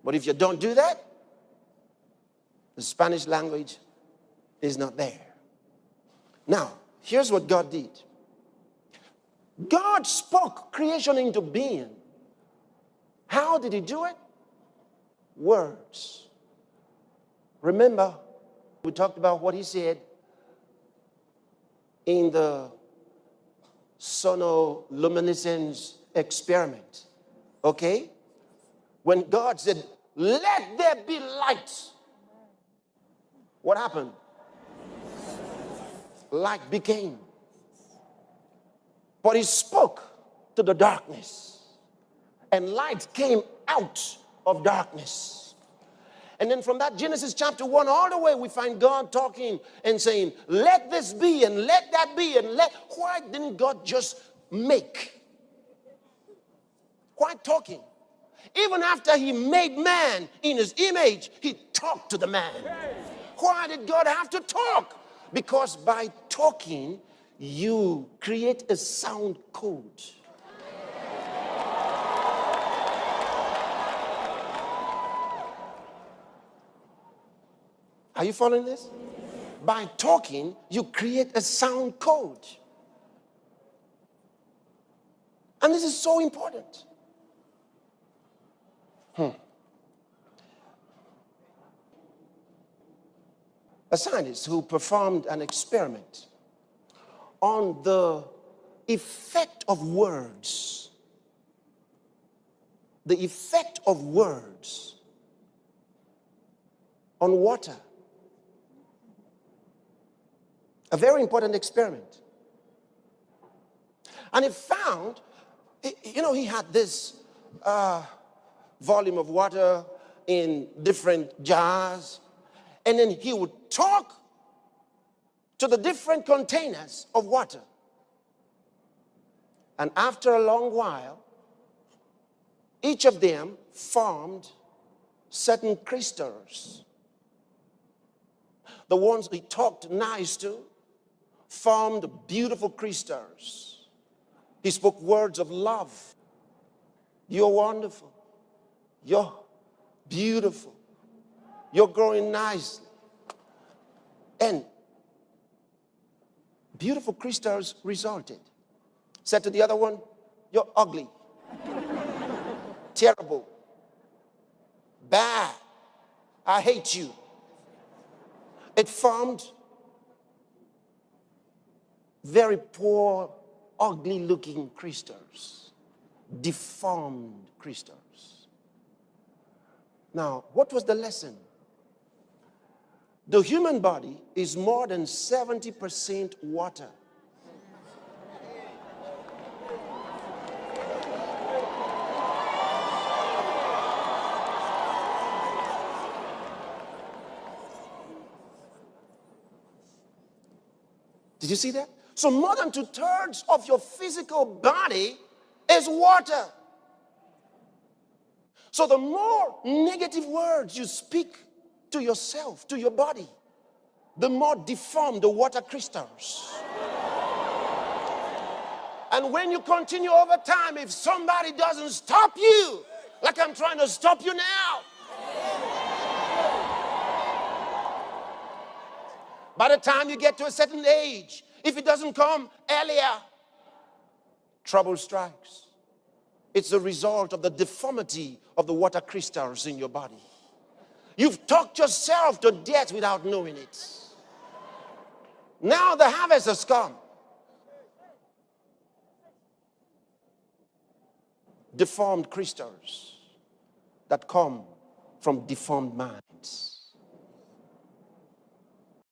But if you don't do that, the Spanish language is not there. Now, here's what God did. God spoke creation into being. How did he do it? Words. Remember, we talked about what he said in the sonoluminescence experiment. Okay? When God said, let there be light, what happened? Light became. But he spoke to the darkness, and light came out of darkness. And then from that Genesis chapter 1 all the way, we find God talking and saying, let this be and let that be and let. Why didn't God just make? Why talking? Even after he made man in his image, he talked to the man. Why did God have to talk? Because by talking, you create a sound code. Are you following this? By talking, you create a sound code. And this is so important. A scientist who performed an experiment on the effect of words. The effect of words on water. A very important experiment. And it found, he had this volume of water in different jars, and then he would talk to the different containers of water. And after a long while, each of them formed certain crystals. The ones he talked nice to formed beautiful crystals. He spoke words of love. You're wonderful. You're beautiful. You're growing nicely. And beautiful crystals resulted. Said to the other one, you're ugly. Terrible. Bad. I hate you. It formed very poor, ugly looking crystals. Deformed crystals. Now, what was the lesson? The human body is more than 70% water. Did you see that? So more than 2/3 of your physical body is water. So the more negative words you speak to yourself, to your body, the more deformed the water crystals. And when you continue over time, if somebody doesn't stop you, like I'm trying to stop you now, by the time you get to a certain age, if it doesn't come earlier, trouble strikes. It's the result of the deformity of the water crystals in your body. You've talked yourself to death without knowing it. Now the harvest has come. Deformed crystals that come from deformed minds.